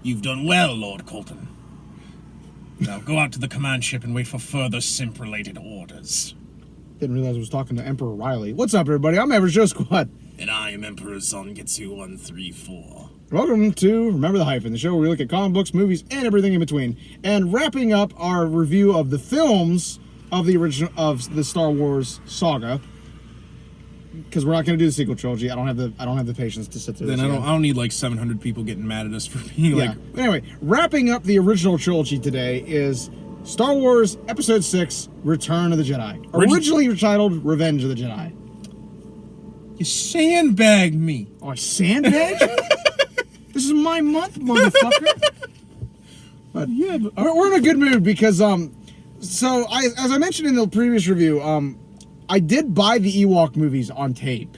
You've done well, Lord Colton. Now go out to the command ship and wait for further simp-related orders. Didn't realize I was talking to Emperor Riley. What's up, everybody? I'm Everett Show Squad. And I am Emperor Zangetsu 134. Welcome to Remember the Hyphen, the show where we look at comic books, movies, and everything in between. And wrapping up our review of the films of the original of the Star Wars saga. Because we're not going to do the sequel trilogy. I don't have the patience to sit through Then this. I don't need like 700 people getting mad at us for being like. Anyway, wrapping up the original trilogy today is Star Wars Episode 6: Return of the Jedi. Originally titled Revenge of the Jedi. You sandbagged me. Oh, I sandbagged you? This is my month, motherfucker. But yeah, we're in a good mood because as I mentioned in the previous review, I did buy the Ewok movies on tape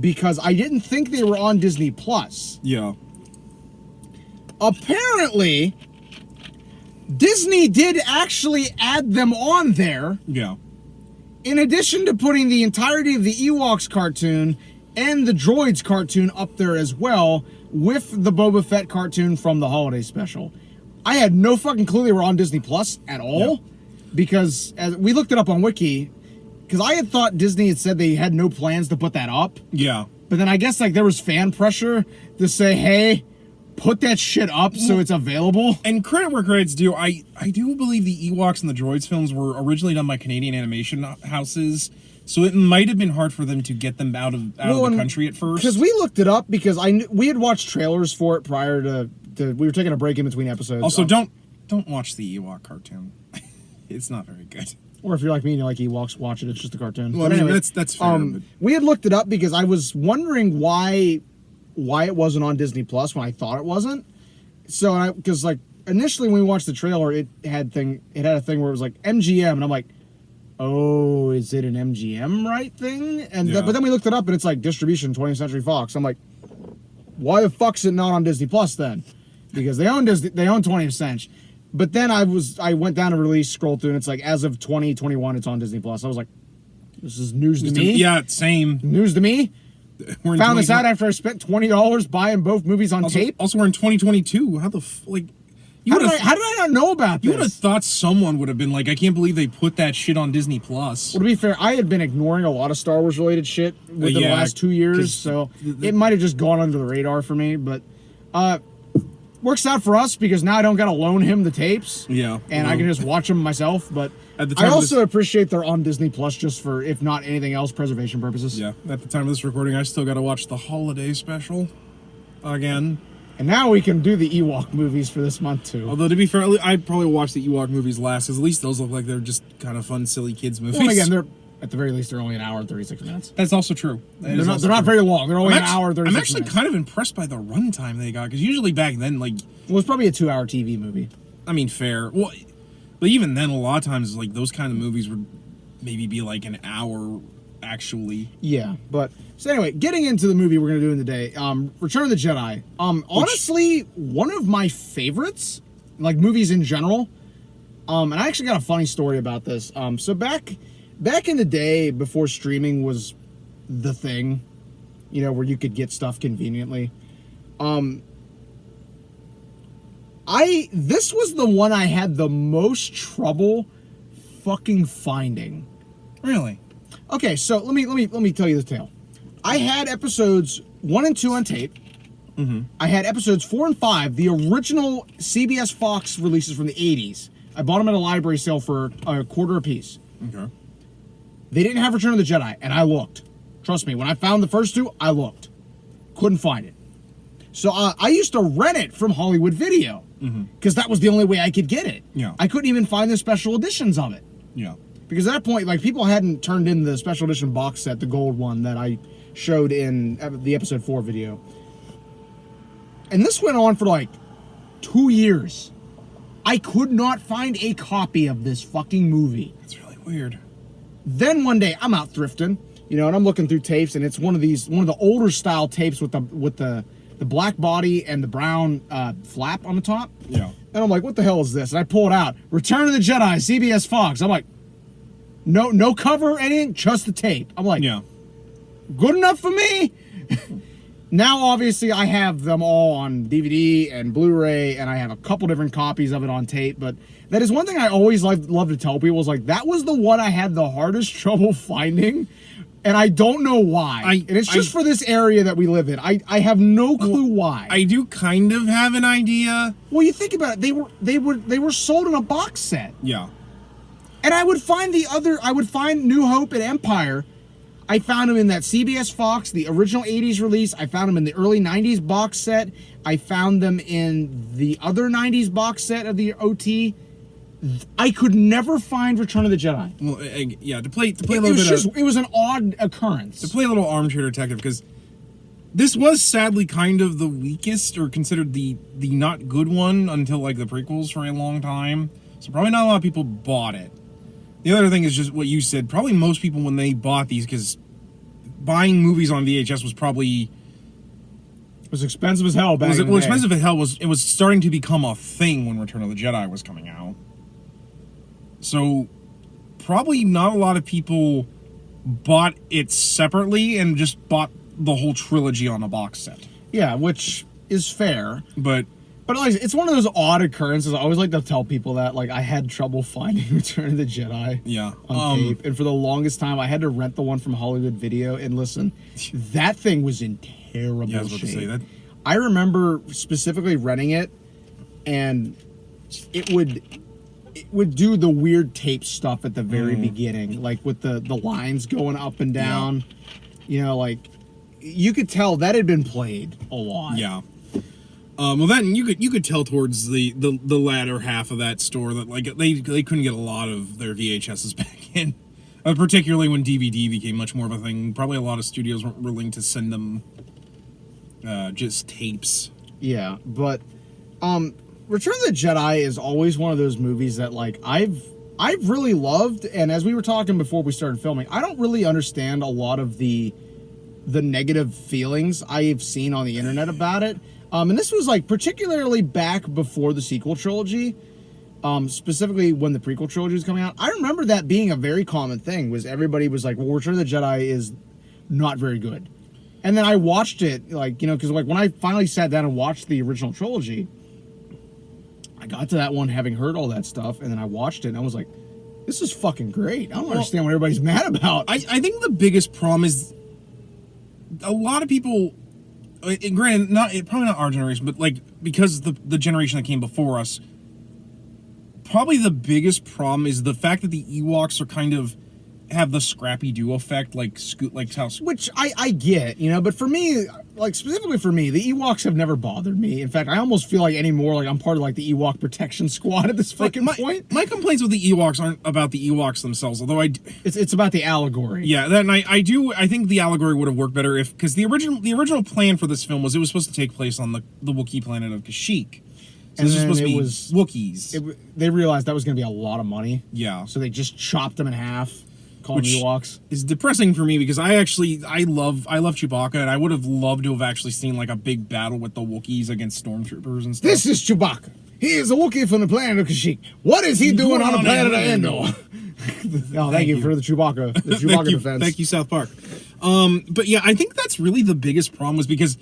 because I didn't think they were on Disney Plus. Yeah. Apparently, Disney did actually add them on there. Yeah. In addition to putting the entirety of the Ewoks cartoon and the Droids cartoon up there as well, with the Boba Fett cartoon from the holiday special. I had no fucking clue they were on Disney Plus at all, because as we looked it up on Wiki, because I had thought Disney had said they had no plans to put that up. Yeah. But then I guess like there was fan pressure to say, hey, put that shit up so it's available. And credit where credit's due, I do believe the Ewoks and the Droids films were originally done by Canadian animation houses, so it might have been hard for them to get them out of the country at first. Because we looked it up because we had watched trailers for it prior to we were taking a break in between episodes. Also, don't watch the Ewok cartoon. It's not very good. Or if you're like me and you like Ewoks, watch it. It's just a cartoon. Well, I mean, anyway, that's fair. We had looked it up because I was wondering why it wasn't on Disney Plus when I thought it wasn't. So, because like initially when we watched the trailer, it had a thing where it was like MGM, and I'm like, oh, is it an MGM right thing? And but then we looked it up, and it's like distribution 20th Century Fox. I'm like, why the fuck's it not on Disney Plus then? Because they own 20th Century. But then I went down to release, scrolled through, and it's like as of 2021, it's on Disney Plus. I was like, this is news to me. Yeah, same. News to me. Found this out after I spent $20 buying both movies on tape. Also, we're in 2022. How the how did I not know about this? You would have thought someone would have been like, I can't believe they put that shit on Disney Plus. Well, to be fair, I had been ignoring a lot of Star Wars related shit within the last 2 years, so it might have just gone under the radar for me. But works out for us because now I don't got to loan him the tapes. Yeah, and I can just watch them myself. But I also appreciate they're on Disney Plus just for, if not anything else, preservation purposes. Yeah, at the time of this recording, I still got to watch the holiday special again. And now we can do the Ewok movies for this month, too. Although, to be fair, I'd probably watch the Ewok movies last, because at least those look like they're just kind of fun, silly kids movies. Well, again, at the very least, they're only an hour and 36 minutes. That's also true. They're not very long. They're only an hour and 36 minutes. I'm actually kind of impressed by the runtime they got, because usually back then, like... Well, it's probably a 2-hour TV movie. I mean, fair. Well, but even then, a lot of times, like, those kind of movies would maybe be like an hour, actually. Yeah, but... So anyway, getting into the movie we're going to do in the day, Return of the Jedi. Honestly, one of my favorites, like movies in general. And I actually got a funny story about this. So back in the day, before streaming was the thing, where you could get stuff conveniently, this was the one I had the most trouble fucking finding. Really? Okay, so let me tell you the tale. I had episodes 1 and 2 on tape. Mm-hmm. I had episodes 4 and 5, the original CBS Fox releases from the 80s. I bought them at a library sale for $0.25 a piece. Okay. They didn't have Return of the Jedi, and I looked. Trust me, when I found the first 2, I looked. Couldn't find it. So I used to rent it from Hollywood Video, because that was the only way I could get it. Yeah. I couldn't even find the special editions of it. Yeah. Because at that point, like, people hadn't turned in the special edition box set, the gold one that I showed in the episode 4 video. And this went on for like 2 years. I could not find a copy of this fucking movie. That's really weird. Then one day I'm out thrifting, and I'm looking through tapes, and it's one of the older style tapes with the black body and the brown flap on the top. Yeah. And I'm like, what the hell is this? And I pull it out. Return of the Jedi, CBS Fox. I'm like, no cover, anything, just the tape. I'm like, yeah. Good enough for me. Now, obviously, I have them all on DVD and Blu-ray, and I have a couple different copies of it on tape. But that is one thing I always love to tell people is like that was the one I had the hardest trouble finding, and I don't know why. And it's just for this area that we live in. I have no clue why. I do kind of have an idea. Well, you think about it, they were sold in a box set. Yeah. And I would find New Hope and Empire. I found them in that CBS Fox, the original 80s release. I found them in the early 90s box set. I found them in the other 90s box set of the OT. I could never find Return of the Jedi. Well, yeah, to play a little bit it was an odd occurrence. To play a little armchair detective, because this was sadly kind of the weakest, or considered the not good one until like the prequels for a long time. So probably not a lot of people bought it. The other thing is just what you said. Probably most people, when they bought these, because buying movies on VHS was probably... It was expensive as hell back in the day. Expensive as hell. It was starting to become a thing when Return of the Jedi was coming out. So, probably not a lot of people bought it separately and just bought the whole trilogy on a box set. Yeah, which is fair. But like, it's one of those odd occurrences. I always like to tell people that, like, I had trouble finding Return of the Jedi on tape. And for the longest time, I had to rent the one from Hollywood Video. And listen, that thing was in terrible shape. I was about to say that. I remember specifically renting it, and it would do the weird tape stuff at the very beginning, like with the lines going up and down. Yeah. You know, like, you could tell that had been played a lot. Yeah. Well, then you could tell towards the latter half of that store that like they couldn't get a lot of their VHSs back in, particularly when DVD became much more of a thing. Probably a lot of studios weren't willing to send them just tapes. Yeah, but Return of the Jedi is always one of those movies that like I've really loved, and as we were talking before we started filming, I don't really understand a lot of the negative feelings I've seen on the internet about it. And this was like particularly back before the sequel trilogy, specifically when the prequel trilogy was coming out. I remember that being a very common thing, was everybody was like, well, Return of the Jedi is not very good. And then I watched it, like, you know, because like when I finally sat down and watched the original trilogy, I got to that one having heard all that stuff, and then I watched it and I was like, this is fucking great. I don't understand what everybody's mad about. I think the biggest problem is a lot of people... Granted, probably not our generation, but like because the generation that came before us, probably the biggest problem is the fact that the Ewoks are kind of have the Scrappy Doo effect, like how. Which I get, you know, but for me, like specifically for me, the Ewoks have never bothered me. In fact, I almost feel like anymore like I'm part of like the Ewok protection squad at this fucking point. My complaints with the Ewoks aren't about the Ewoks themselves, although it's about the allegory. Yeah, then I think the allegory would have worked better because the original plan for this film was it was supposed to take place on the Wookiee planet of Kashyyyk. So this was supposed to be Wookiees. They realized that was going to be a lot of money. Yeah. So they just chopped them in half. Which Ewoks is depressing for me because I love Chewbacca, and I would have loved to have actually seen like a big battle with the Wookiees against stormtroopers and stuff. This is Chewbacca. He is a Wookiee from the planet of Kashyyyk. What is he doing on the planet of Endor? Thank you for the Chewbacca defense. Thank you, South Park. But yeah, I think that's really the biggest problem was because,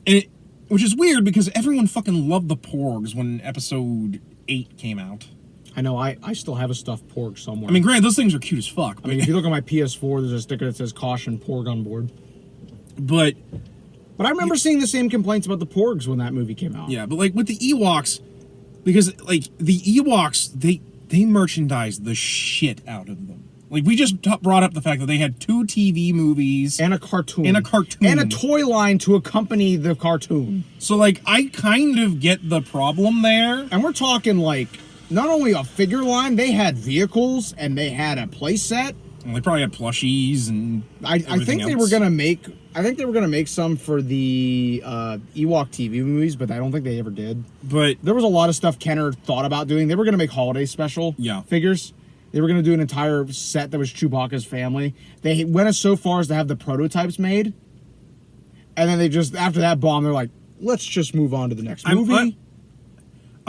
which is weird because everyone fucking loved the Porgs when Episode 8 came out. I know, I still have a stuffed porg somewhere. I mean, granted, those things are cute as fuck. I mean, if you look at my PS4, there's a sticker that says "Caution, Porg on board." But I remember seeing the same complaints about the porgs when that movie came out. Yeah, but like with the Ewoks, because like the Ewoks, they merchandise the shit out of them. Like we just brought up the fact that they had 2 TV movies and a cartoon and a toy line to accompany the cartoon. So like I kind of get the problem there, and we're talking like. Not only a figure line, they had vehicles and they had a play set. And they probably had plushies and I think they were gonna make some for the Ewok TV movies, but I don't think they ever did. But there was a lot of stuff Kenner thought about doing. They were gonna make holiday special figures. They were gonna do an entire set that was Chewbacca's family. They went so far as to have the prototypes made, and then they just after that bomb, they're like, let's just move on to the next movie.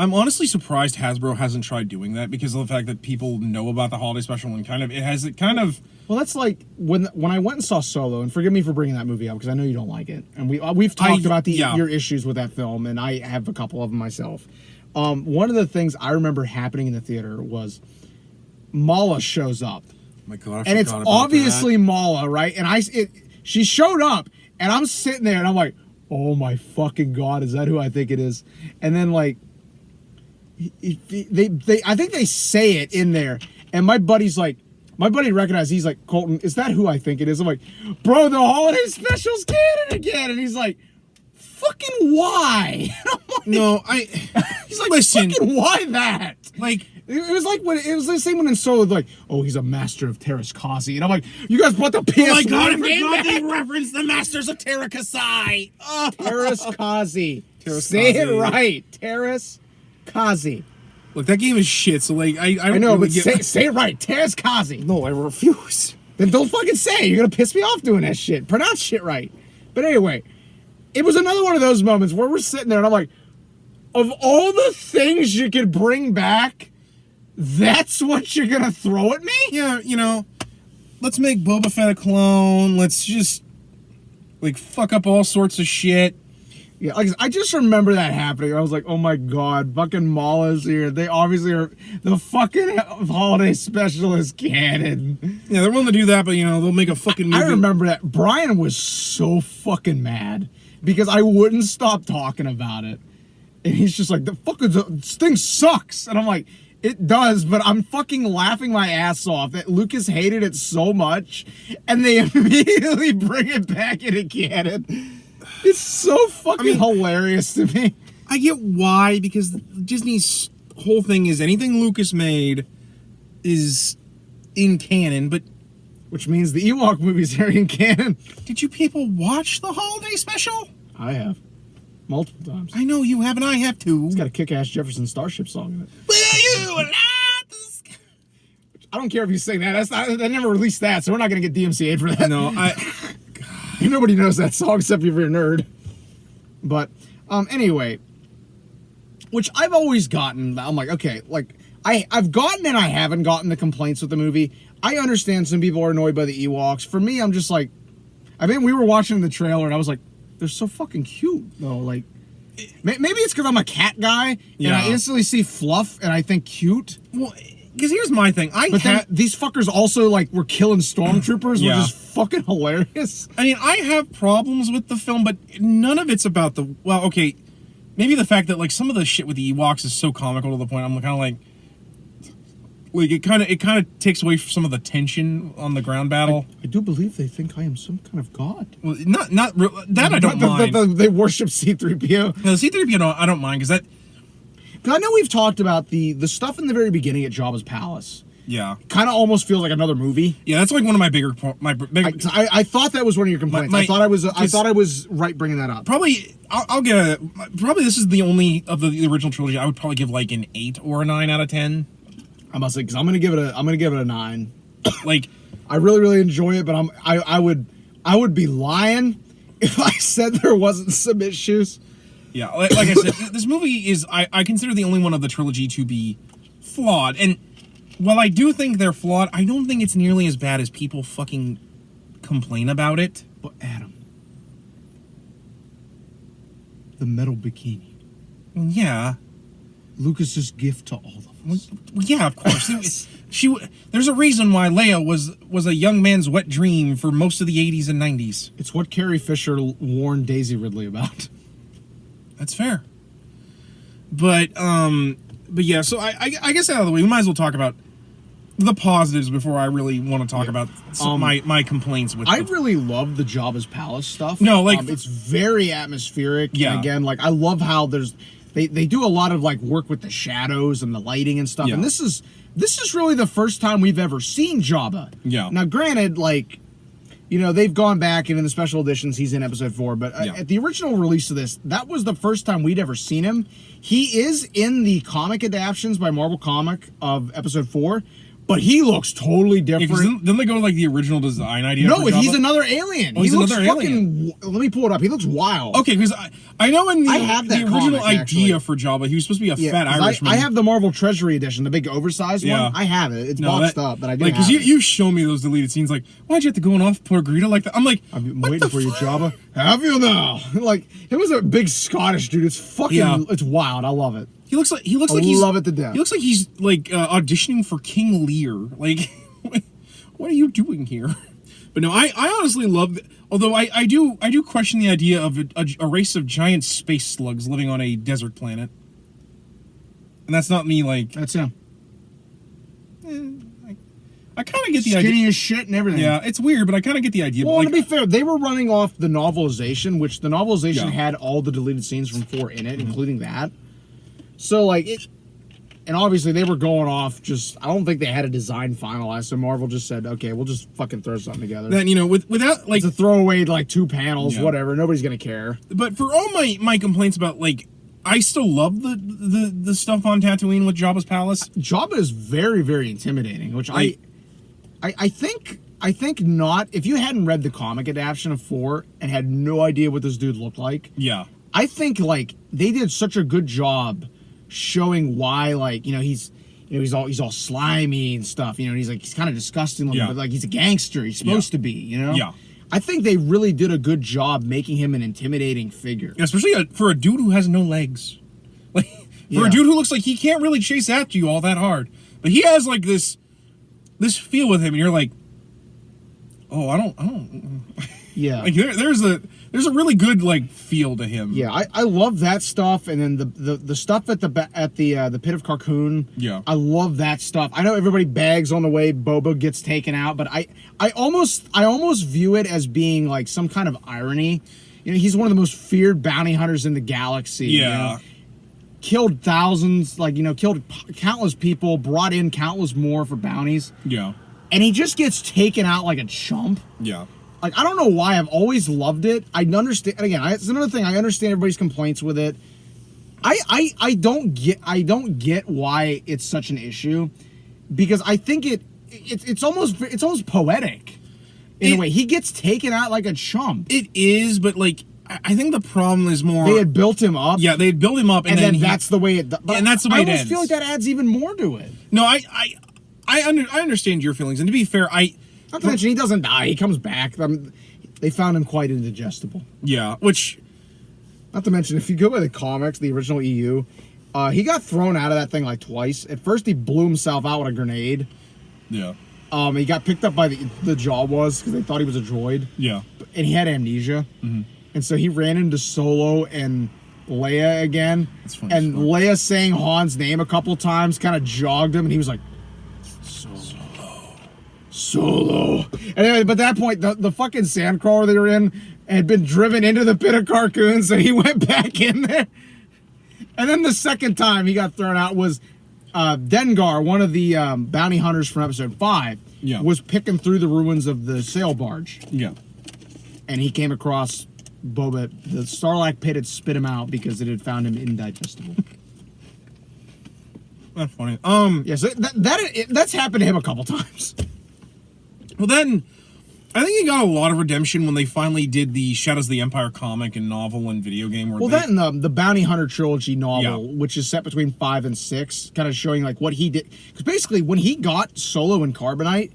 I'm honestly surprised Hasbro hasn't tried doing that because of the fact that people know about the holiday special and Well, that's like when I went and saw Solo, and forgive me for bringing that movie up because I know you don't like it, and we've talked about your issues with that film, and I have a couple of them myself. One of the things I remember happening in the theater was Mala shows up. Oh my God, and it's obviously Mala, right? And she showed up, and I'm sitting there, and I'm like, oh my fucking God, is that who I think it is? And then like. I think they say it in there, and my buddy recognized. He's like, Colton, is that who I think it is? I'm like, bro, the holiday special's canon again, and he's like, fucking why? Like, no, he's like, listen, fucking why that? Like, it was like when it was the same one in Solo, like, oh, he's a master of Terraskasi, and I'm like, you guys bought the PS1. Oh my God, I forgot they referenced the Masters of Terraskasi. Terraskasi. Say it right, Terraskasi. Look, that game is shit, so like I know, really but say it right, Terraskasi. No, I refuse. Then don't fucking say it. You're gonna piss me off doing that shit. Pronounce shit right. But anyway, it was another one of those moments where we're sitting there and I'm like, of all the things you could bring back, that's what you're gonna throw at me? Yeah, you know, let's make Boba Fett a clone. Let's just like fuck up all sorts of shit. Yeah, like I just remember that happening. I was like, oh my God, fucking Mala's here. They obviously are the fucking holiday special is canon. Yeah, they're willing to do that, but you know, they'll make a fucking movie. I remember that. Brian was so fucking mad because I wouldn't stop talking about it. And he's just like, this thing sucks. And I'm like, it does, but I'm fucking laughing my ass off that Lucas hated it so much and they immediately bring it back into canon. It's so fucking hilarious to me. I get why, because Disney's whole thing is anything Lucas made is in canon, but... Which means the Ewok movies are in canon. Did you people watch the holiday special? I have. Multiple times. I know you have, and I have too. It's got a kick-ass Jefferson Starship song in it. Will you not the sky? I don't care if you sing that. They never released that, so we're not going to get DMCA'd for that. No, Nobody knows that song except if you're a nerd. But, anyway. Which I've always gotten. I'm like, okay, like, I've gotten and I haven't gotten the complaints with the movie. I understand some people are annoyed by the Ewoks. For me, I'm just like, I mean, we were watching the trailer and I was like, they're so fucking cute, though. Like, maybe it's because I'm a cat guy and I instantly see fluff and I think cute. Well, because here's my thing. These fuckers also, like, were killing stormtroopers, which is fucking hilarious. I mean, I have problems with the film, but none of it's about the... Well, okay, maybe the fact that, like, some of the shit with the Ewoks is so comical to the point I'm kind of like... Like, it kind of takes away some of the tension on the ground battle. I do believe they think I am some kind of god. Well, not real, that I don't mind. They worship C-3PO. No, C-3PO, I don't mind, because that... Because I know we've talked about the stuff in the very beginning at Jabba's palace. Yeah. Kind of almost feels like another movie. Yeah, that's like one of my bigger... I thought that was one of your complaints. I thought I was right bringing that up. Probably, I'll get a... Probably this is the only of the original trilogy I would probably give like an 8 or a 9 out of 10. I must say, because I'm gonna give it a 9. Like, I really, really enjoy it, but I would be lying if I said there wasn't some issues. Yeah, like I said, this movie is, I consider the only one of the trilogy to be flawed. And while I do think they're flawed, I don't think it's nearly as bad as people fucking complain about it. But Adam, the metal bikini. Yeah. Lucas's gift to all of us. Well, yeah, of course. There's a reason why Leia was a young man's wet dream for most of the 80s and 90s. It's what Carrie Fisher warned Daisy Ridley about. That's fair. But yeah, so I guess out of the way, we might as well talk about the positives before I really want to talk about my complaints with it. I really love the Jabba's palace stuff. No, like... it's very atmospheric. Yeah. And again, like, I love how they do a lot of, like, work with the shadows and the lighting and stuff. Yeah. And this is really the first time we've ever seen Jabba. Yeah. Now, granted, like, you know, they've gone back and in the special editions, he's in episode 4. But at the original release of this, that was the first time we'd ever seen him. He is in the comic adaptions by Marvel Comic of episode 4. but he looks totally Yeah, 'cause different. then they go to like the original design idea. No, for he's Jabba. another alien. Oh, he's he looks another fucking. Let me pull it up. He looks wild. Okay, because I know in the I have that original comic, idea actually. for Jabba, he was supposed to be a Yeah, fat 'cause Irishman. I have the Marvel Treasury edition, the big oversized Yeah. one. I have it. It's No, boxed that- up, but I do like have because it. you show me those deleted scenes. Like, why'd you have to go off poor Greta like that? I'm like, I'm what waiting the for you, fuck? Jabba. Have you now? Like, it was a big Scottish dude. It's fucking. Yeah. It's wild. I love it. He looks like I he's love it to death. He looks like he's like auditioning for King Lear. Like, what are you doing here? But no, I honestly love. Although I do question the idea of a race of giant space slugs living on a desert planet, and that's not me. Like, That's him. I kind of get the Skinny idea. as shit and everything. Yeah, it's weird, but I kind of get the idea. Well, but to be fair, they were running off the novelization, which the novelization Yeah. had all the deleted scenes from 4 in it, including that. So, like, it... And obviously, they were going off just... I don't think they had a design finalized, so Marvel just said, okay, we'll just fucking throw something together. then without like, It's a throwaway, like, 2 panels, Yeah. whatever. Nobody's gonna care. but for all my complaints about like, I still love the stuff on Tatooine with Jabba's palace. Jabba is very, very intimidating, which Like- I think not... If you hadn't read the comic adaptation of 4 and had no idea what this dude looked like, Yeah, I think like they did such a good job showing why, like, he's all slimy and stuff, and he's kind of disgusting looking, Yeah. but like he's a gangster. He's supposed to be, Yeah. I think they really did a good job making him an intimidating figure. especially for a dude who has no legs. Like for Yeah. a dude who looks like he can't really chase after you all that hard, but he has like this feel with him, and you're like, oh, I don't. Yeah. Like there's a really good like feel to him. Yeah, I love that stuff, and then the stuff at the pit of Carcoon. Yeah. I love that stuff. I know everybody bags on the way Boba gets taken out, but I almost view it as being like some kind of irony. He's one of the most feared bounty hunters in the galaxy. Yeah. Killed thousands, killed countless people, brought in countless more for bounties, Yeah. and he just gets taken out like a chump. Yeah. Like, I don't know why I've always loved it. I understand. Again, it's another thing. I understand everybody's complaints with it. I don't get why it's such an issue, because I think it's almost poetic in a way. He gets taken out like a chump. It is, but like I think the problem is more They had built him up. yeah, they build him up and then he- that's the way it. But and that's the way I it almost ends. feel like that adds even more to it. No, I understand your feelings, and to be fair, Not to mention he doesn't die. He comes back. They found him quite indigestible. yeah, which Not to mention, if you go by the comics, the original EU, he got thrown out of that thing like twice. At first, he blew himself out with a grenade. yeah, He got picked up by the Jawas because they thought he was a droid, yeah, and he had amnesia. And so he ran into Solo and Leia again. That's funny And as fuck. Leia saying Han's name a couple times kind of jogged him, and he was like, Solo. And but at that point, the fucking sandcrawler they were in had been driven into the pit of Carcoon, so he went back in there. And then the second time he got thrown out was Dengar, one of the bounty hunters from episode 5, Yeah. was picking through the ruins of the sail barge. yeah. And he came across Boba. The Sarlacc pit had spit him out because it had found him indigestible. That's funny. Yeah, so that's happened to him a couple times. Well, then I think he got a lot of redemption when they finally did the Shadows of the Empire comic and novel and video game. Where Well, that and the Bounty Hunter trilogy novel, Yeah. which is set between 5 and 6, kind of showing like what he did. Because basically, when he got Solo and Carbonite,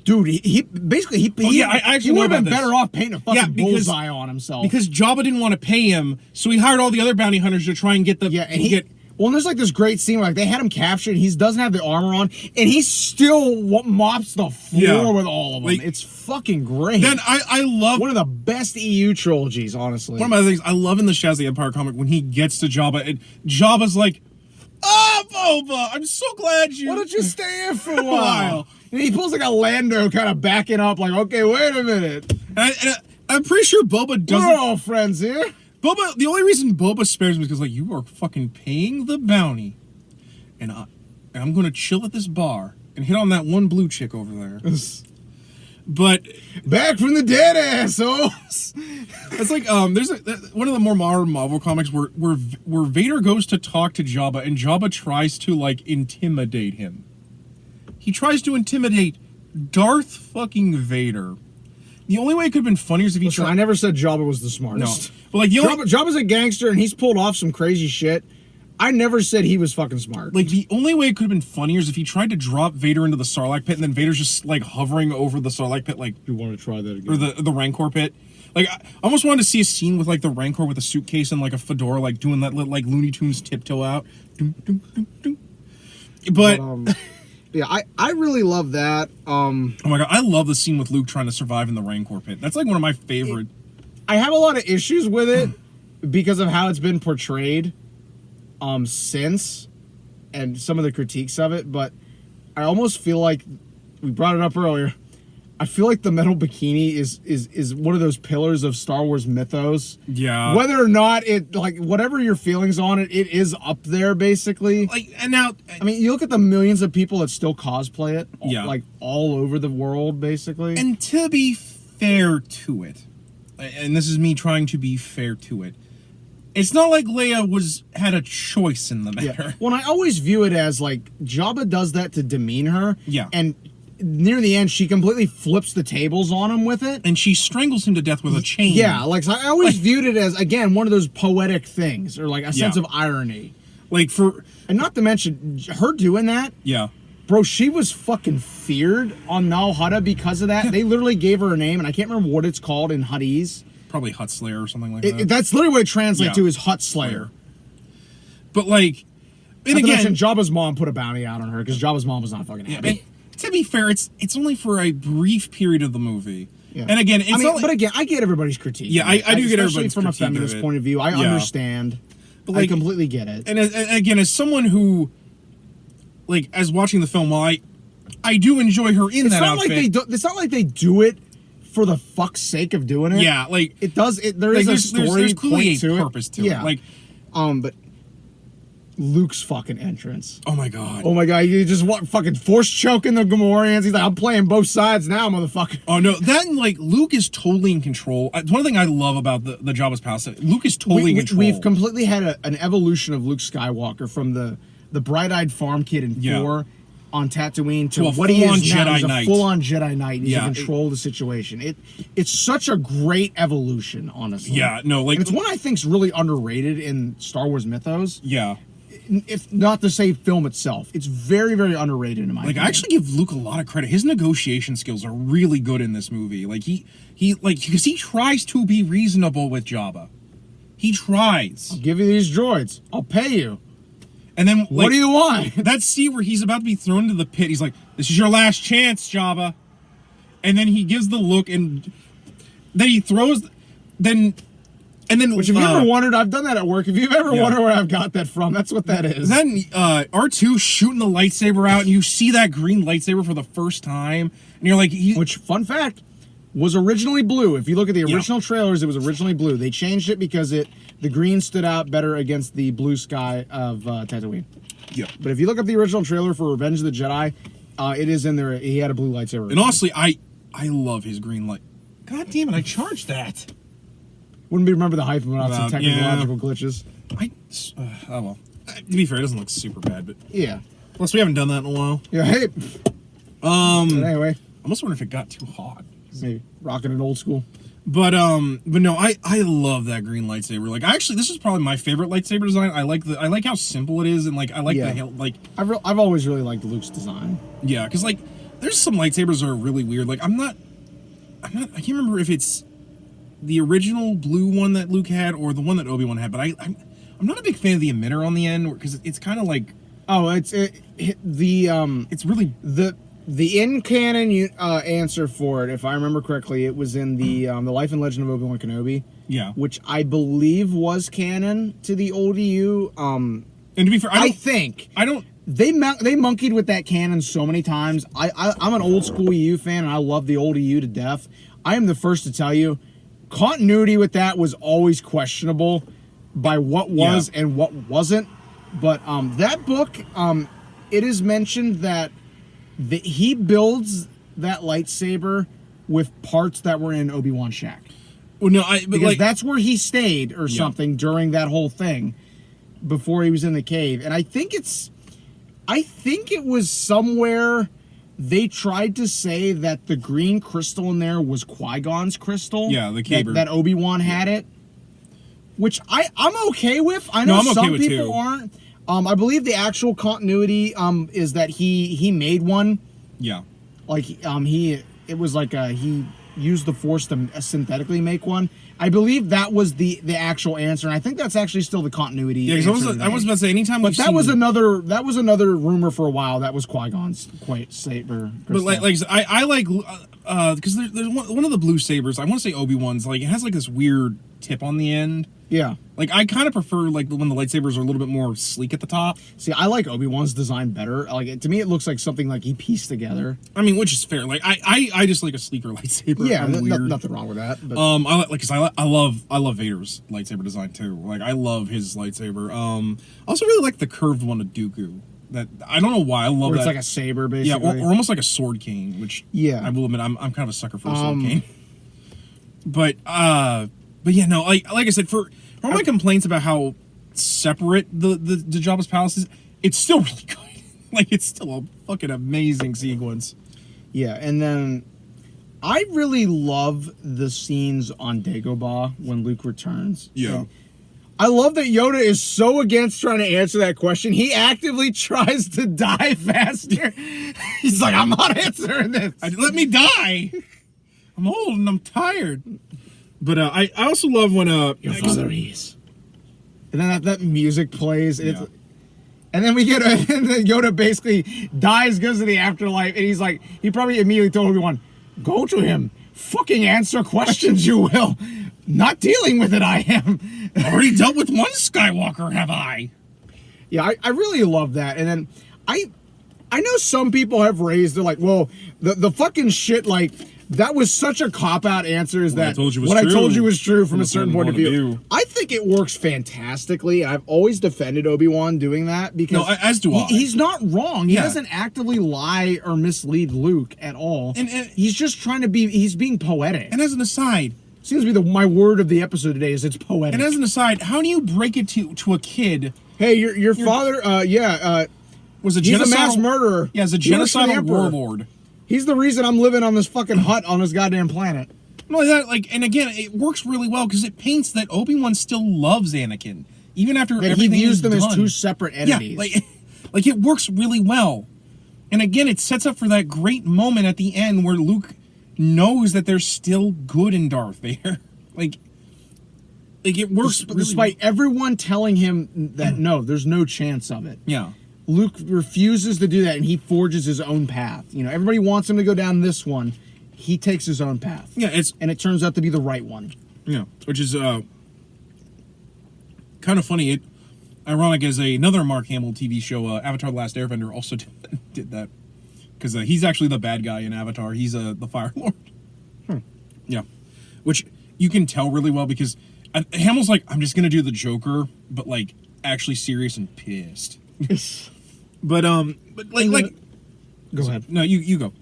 dude, he I actually he would have know been about this. better off painting a fucking Yeah, because- bullseye on himself. because Jabba didn't want to pay him, so he hired all the other bounty hunters to try and get the Well, and there's like this great scene where like they had him captured, and he doesn't have the armor on, and he still mops the floor Yeah. with all of them. Like- It's fucking great. Then I love one of the best EU trilogies, honestly. one of my other things I love in the Shadows of the Empire comic when he gets to Jabba and Jabba's like, "Oh, Boba, I'm so glad you." Why don't you stay in for a while? And he pulls like a Lando, kind of backing up, like, okay, wait a minute. And I'm pretty sure Boba We're doesn't. all friends here. Boba. The only reason Boba spares him is because like you are fucking paying the bounty, and I'm gonna chill at this bar and hit on that one blue chick over there. But Back from the dead, assholes. it's like there's one of the more modern Marvel comics where Vader goes to talk to Jabba and Jabba tries to like intimidate him, he tries to intimidate Darth fucking Vader. The only way it could have been funnier is if he Listen, tried. I never said Jabba was the smartest. No. But like the only Jabba's a gangster and he's pulled off some crazy shit. I never said he was fucking smart. Like, the only way it could have been funnier is if he tried to drop Vader into the Sarlacc pit, and then Vader's just, like, hovering over the Sarlacc pit, like... You want to try that again? Or the Rancor pit. Like, I almost wanted to see a scene with, like, the Rancor with a suitcase and, like, a fedora, like, doing that, like, Looney Tunes tiptoe out. Doom, doom, doom, doom. But... yeah, I really love that. Oh my god, I love the scene with Luke trying to survive in the Rancor pit. That's, like, one of my favorite... I have a lot of issues with it because of how it's been portrayed. Since, and some of the critiques of it, but I almost feel like, we brought it up earlier, I feel like the metal bikini is one of those pillars of Star Wars mythos. Yeah. Whether or not it, like, whatever your feelings on it, it is up there, basically. Like, and now... I mean, you look at the millions of people that still cosplay it, Yeah. like, all over the world, basically. And to be fair to it, and this is me trying to be fair to it, it's not like Leia had a choice in the matter. Yeah. Well, I always view it as, like, Jabba does that to demean her. Yeah. And near the end, she completely flips the tables on him with it. And she strangles him to death with a chain. Yeah, like, so I always viewed it as, again, one of those poetic things, or, like, a sense of irony. Like, for... And not to mention, her doing that, Yeah. bro, she was fucking feared on Nal Hutta because of that. They literally gave her a name, and I can't remember what it's called in Huttese. Probably Hut Slayer or something like that. That's literally what it translates Yeah. to, is Hut Slayer. But, like... And Not to again... mention, Jabba's mom put a bounty out on her, because Jabba's mom was not fucking happy. and to be fair, it's only for a brief period of the movie. Yeah. And again, it's not like, but again, I get everybody's critique. Yeah, I do get especially everybody's from a critique of feminist it. point of view. I Yeah. understand. But, I like, completely get it. And again, as someone who, like, as watching the film, while I do enjoy her in It's that not outfit. like they do. It's not like they do it for the fuck's sake of doing it. Yeah, like It does. There is like, a story there's clearly point to a purpose it. to Yeah. it. Like, but Luke's fucking entrance. oh my god. Oh my god! You just fucking force choking the Gamorreans. He's like, I'm playing both sides now, motherfucker. Oh no, that and like Luke is totally in control. One thing I love about the Jabba's palace, Luke is totally in control. We've completely had an evolution of Luke Skywalker from the bright-eyed farm kid in 4 on Tatooine to a what he is full-on now. Jedi He's a Knight. full-on Jedi Knight. He's Yeah, in control of the situation. It's such a great evolution, honestly. Yeah, no, like And it's one I think's really underrated in Star Wars mythos. yeah. If not to say film itself, it's very, very underrated in my opinion. I actually give Luke a lot of credit. His negotiation skills are really good in this movie. Like he like because he tries to be reasonable with Jabba. He tries. I'll give you these droids. I'll pay you. And then like, What do you want? that scene where he's about to be thrown into the pit, he's like, "This is your last chance, Jabba." And then he gives the look, and then he throws, and then Which, if you ever wondered, I've done that at work. If you've ever wondered where I've got that from, that's what that is. Then R2 shooting the lightsaber out, and you see that green lightsaber for the first time, and you're like, Which, fun fact, was originally blue. If you look at the original trailers, it was originally blue. They changed it because the green stood out better against the blue sky of Tatooine. yeah. But if you look up the original trailer for Revenge of the Jedi, it is in there. He had a blue lightsaber. And honestly, I love his green light. God damn it! I charged that. Wouldn't be remember the Hyphen without some Yeah. technological glitches. Oh well. To be fair, it doesn't look super bad, but Yeah. plus we haven't done that in a while. Yeah. Hey. But anyway, I almost wonder if it got too hot. maybe rocking it old school. But no, I love that green lightsaber. Like, actually, this is probably my favorite lightsaber design. I like how simple it is, and like I like Yeah. the like I've always really liked Luke's design. yeah, because like there's some lightsabers that are really weird. Like I can't remember if it's the original blue one that Luke had or the one that Obi-Wan had, but I'm not a big fan of the emitter on the end because it's kind of like Oh, it's really the in canon answer for it, if I remember correctly, it was in the Life and Legend of Obi-Wan Kenobi, yeah. which I believe was canon to the old EU. And to be fair, They monkeyed with that canon so many times. I'm an old school EU fan, and I love the old EU to death. I am the first to tell you, continuity with that was always questionable by what was and what wasn't. But that book, it is mentioned that he builds that lightsaber with parts that were in Obi-Wan's shack. Well, no, Because that's where he stayed or something during that whole thing before he was in the cave. And I think it was somewhere they tried to say that the green crystal in there was Qui-Gon's crystal. Yeah, the Kyber. That Obi-Wan had it. Which I'm okay with. I know I'm okay some with people too. aren't. I believe the actual continuity is that he made one. Yeah. Like he used the Force to synthetically make one. I believe that was the actual answer, and I think that's actually still the continuity. Yeah, because I was about to say anytime. But that was another rumor for a while. That was Qui-Gon's saber. But I like because there's one of the blue sabers. I want to say Obi-Wan's like it has like this weird tip on the end. Yeah. Like I kind of prefer like when the lightsabers are a little bit more sleek at the top. See, I like Obi-Wan's design better. Like to me, it looks like something like he pieced together. I mean, which is fair. Like I just like a sleeker lightsaber. Yeah, nothing wrong with that. But. I love Vader's lightsaber design too. Like I love his lightsaber. I also really like the curved one of Dooku. That I don't know why I love Where it's that. like a saber, basically. Yeah, or almost like a sword cane. Which I will admit, I'm kind of a sucker for a sword cane. But yeah, no, like I said, for all my complaints about how separate the Jabba's palace is, it's still really good. Like it's still a fucking amazing sequence. Yeah, and then I really love the scenes on Dagobah when Luke returns. Yeah. And I love that Yoda is so against trying to answer that question. He actively tries to die faster. He's like, I'm not answering this. Let me die. I'm old and I'm tired. But I also love when Your father is. And then that music plays. Yeah. And then we get and then Yoda basically dies, goes to the afterlife, and he's like, he probably immediately told Obi-Wan, go to him. Fucking answer questions, you will. Not dealing with it, I am. Already dealt with one Skywalker, have I? Yeah, I really love that. And then I know some people have raised, they're like, well, the fucking shit, like, that was such a cop-out answer is that I told you what I told you was true from a certain point of view. view. I think it works fantastically. I've always defended Obi-Wan doing that because No, as do I. He's not wrong. He Yeah. doesn't actively lie or mislead Luke at all. And he's just trying to he's being poetic. And as an aside, seems to be my word of the episode today is it's poetic. and as an aside, how do you break it to a kid? Hey, your father, Was a he's a genocidal mass murderer. Yeah, as a He works for the genocidal Emperor. warlord. He's the reason I'm living on this fucking hut on this goddamn planet. No, and again, it works really well because it paints that Obi-Wan still loves Anakin, even after That he everything views is them done. as two separate entities. Yeah, like it works really well. And again, it sets up for that great moment at the end where Luke knows that there's still good in Darth Vader. like it works Despite everyone telling him that no, there's no chance of it. Yeah. Luke refuses to do that, and he forges his own path. You know, everybody wants him to go down this one. He takes his own path. Yeah, and it turns out to be the right one. Yeah, which is kind of funny. Ironic as another Mark Hamill TV show, Avatar: The Last Airbender, also did that because he's actually the bad guy in Avatar. He's the Fire Lord. Yeah, which you can tell really well because Hamill's like, I'm just gonna do the Joker, but like actually serious and pissed. but like, go ahead. No, you go.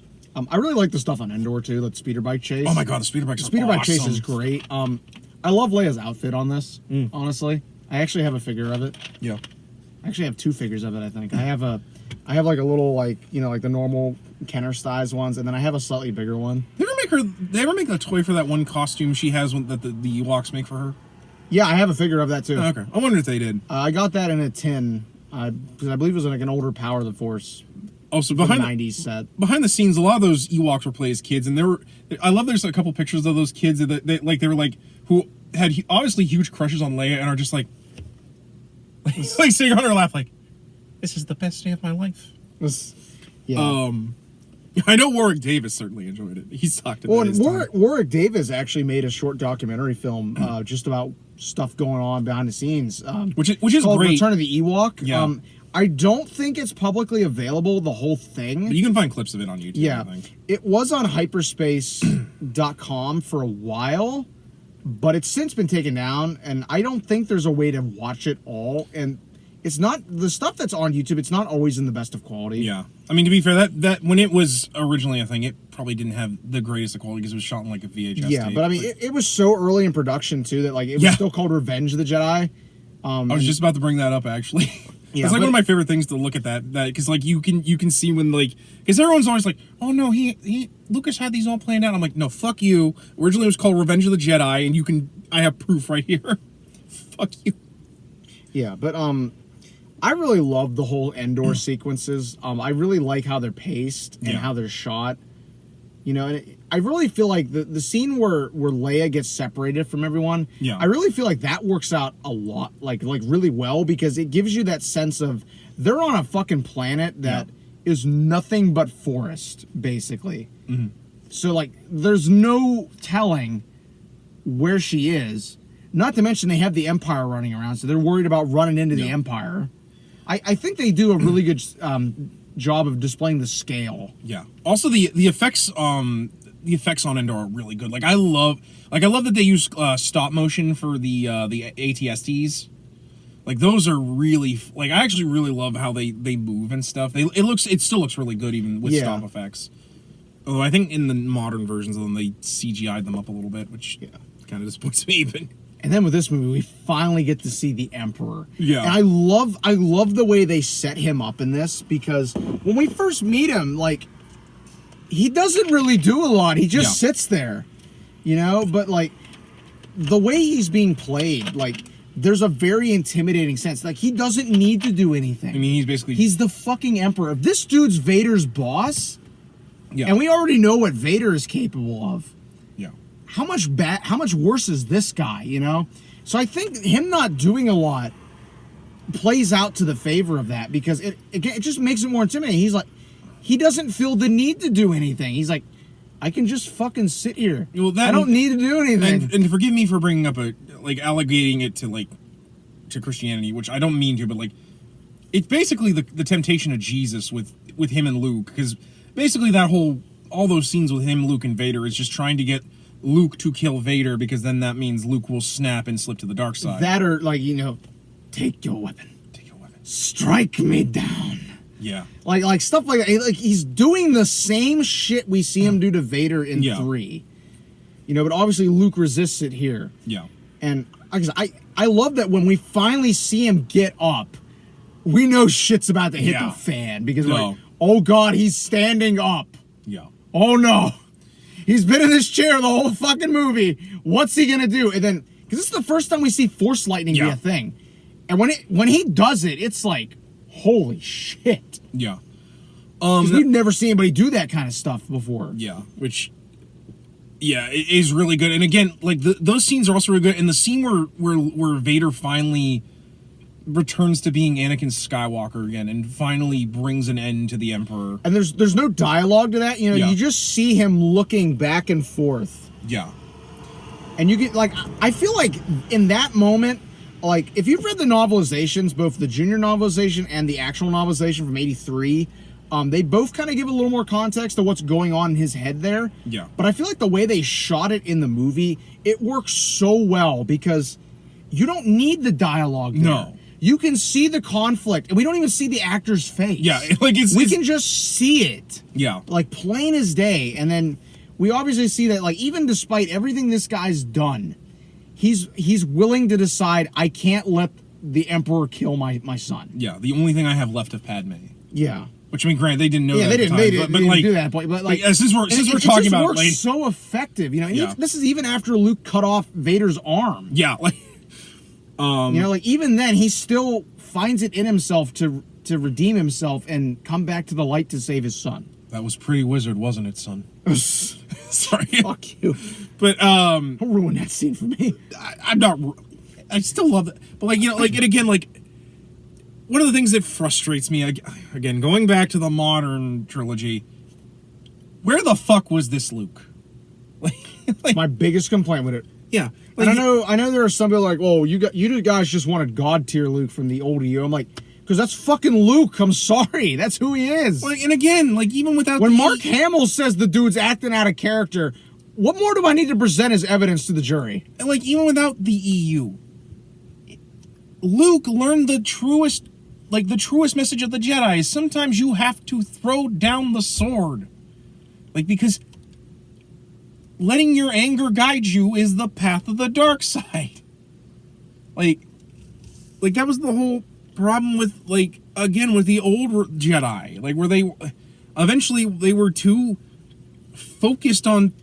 I really like the stuff on Endor too. That speeder bike chase. Oh my god, the speeder bike. Chase is great. I love Leia's outfit on this. Honestly, I actually have a figure of it. Yeah. I actually have two figures of it. I think I have like a little like the normal Kenner size ones, and then I have a slightly bigger one. They ever make a toy for that one costume she has that the Ewoks make for her? Yeah, I have a figure of that too. Oh, okay, I wonder if they did. I got that in a tin because I believe it was like an older Power of the Force. Also, behind the 90s set. Behind the scenes, a lot of those Ewoks were played as kids, and I love there's a couple pictures of those kids that they were like who had obviously huge crushes on Leia and are just like sitting on her lap like, this is the best day of my life. Yeah. I know Warwick Davis certainly enjoyed it. He's talked about it. Warwick Davis actually made a short documentary film just about stuff going on behind the scenes, which is called great. Return of the Ewok. Yeah. I don't think it's publicly available, the whole thing. But you can find clips of it on YouTube. Yeah. I think. It was on hyperspace.com for a while, but it's since been taken down, and I don't think there's a way to watch it all. And it's not the stuff that's on YouTube. It's not always in the best of quality. Yeah, I mean, to be fair, that when it was originally a thing, it probably didn't have the greatest of quality because it was shot in like a VHS. Yeah, tape, but I mean, it was so early in production too that like it was still called Revenge of the Jedi. I was just about to bring that up actually. Yeah, it's like but- one of my favorite things to look at that because like you can see when like because everyone's always like, oh no, he Lucas had these all planned out. I'm like, no, fuck you. Originally it was called Revenge of the Jedi, and I have proof right here. Fuck you. Yeah, but I really love the whole Endor sequences. I really like how they're paced and how they're shot. You know, and I really feel like the scene where Leia gets separated from everyone, I really feel like that works out a lot, like really well, because it gives you that sense of they're on a fucking planet that is nothing but forest, basically. Mm-hmm. So, like, there's no telling where she is. Not to mention they have the Empire running around, so they're worried about running into the Empire. I think they do a really good job of displaying the scale. Yeah. Also, the effects on Endor are really good. Like I love that they use stop motion for the ATSTs. Like those are really like I actually really love how they move and stuff. It still looks really good even with stop effects. Although I think in the modern versions of them they CGI'd them up a little bit, which kind of disappoints me. But and then with this movie, we finally get to see the Emperor. Yeah. And I love the way they set him up in this, because when we first meet him, like, he doesn't really do a lot. He just sits there, you know? But, like, the way he's being played, like, there's a very intimidating sense. Like, he doesn't need to do anything. I mean, he's the fucking Emperor. If this dude's Vader's boss, and we already know what Vader is capable of, how much worse is this guy, you know? So I think him not doing a lot plays out to the favor of that, because it just makes it more intimidating. He's like, he doesn't feel the need to do anything. He's like, I can just fucking sit here. Well, I don't need to do anything. And forgive me for bringing up alligating it to Christianity, which I don't mean to, but like, it's basically the temptation of Jesus with him and Luke, because basically all those scenes with him, Luke, and Vader is just trying to get Luke to kill Vader, because then that means Luke will snap and slip to the dark side. That, or like, you know, take your weapon. Strike me down. Yeah. Like stuff like that. Like, he's doing the same shit we see him do to Vader in 3. You know, but obviously Luke resists it here. Yeah. And I love that when we finally see him get up, we know shit's about to hit the fan, because we're like, oh god, he's standing up. Yeah. Oh no. He's been in this chair the whole fucking movie. What's he gonna do? And then, because this is the first time we see Force lightning be a thing, and when he does it, it's like, holy shit. Yeah. Because we've never seen anybody do that kind of stuff before. Yeah. Which, it is really good. And again, like those scenes are also really good. And the scene where Vader finally returns to being Anakin Skywalker again and finally brings an end to the Emperor. And there's no dialogue to that, you know, you just see him looking back and forth. Yeah. And you get, like, I feel like in that moment, like, if you've read the novelizations, both the junior novelization and the actual novelization from 83, they both kind of give a little more context to what's going on in his head there. Yeah. But I feel like the way they shot it in the movie, it works so well, because you don't need the dialogue there. No. You can see the conflict, and we don't even see the actor's face. Yeah, like we can just see it. Yeah. Like, plain as day. And then we obviously see that, like, even despite everything this guy's done, he's willing to decide, I can't let the Emperor kill my son. Yeah, the only thing I have left of Padme. Yeah. Which, I mean, granted, they didn't know that they at didn't, the time. they didn't like, do that point. But, like, since we're talking about it, works so effective. You know, this is even after Luke cut off Vader's arm. Yeah, like... you know, like, even then, he still finds it in himself to redeem himself and come back to the light to save his son. That was pretty wizard, wasn't it, son? Sorry. Fuck you. But, don't ruin that scene for me. I'm not... I still love it. But, like, you know, like, and again, like, one of the things that frustrates me, again, going back to the modern trilogy, where the fuck was this Luke? Like, my biggest complaint with it. Yeah. Like, I know there are some people like, oh, you guys just wanted God tier Luke from the old EU. I'm like, because that's fucking Luke. I'm sorry. That's who he is. Like, and again, like, even without when Mark Hamill says the dude's acting out of character, what more do I need to present as evidence to the jury? And, like, even without the EU, Luke learned the truest message of the Jedi is sometimes you have to throw down the sword. Like, because letting your anger guide you is the path of the dark side. Like that was the whole problem with, like, again, with the old Jedi, like, where they eventually they were too focused on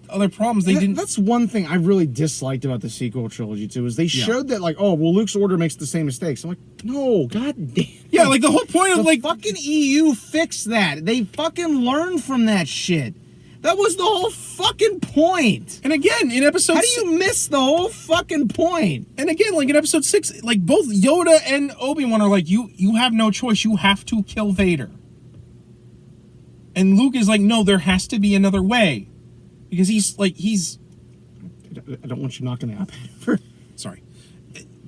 other problems. They didn't. That's one thing I really disliked about the sequel trilogy too, is they showed that, like, oh well, Luke's order makes the same mistakes. I'm like, no, god damn. Yeah, like the whole point of, The like, fucking EU fixed that. They fucking learned from that shit. That was the whole fucking point. and again in episode. How do you miss the whole fucking point? And again, like in episode 6, like both Yoda and Obi-Wan are like, you have no choice. You have to kill Vader. And Luke is like, no, there has to be another way. Because he's. I don't want you knocking the iPad. Sorry.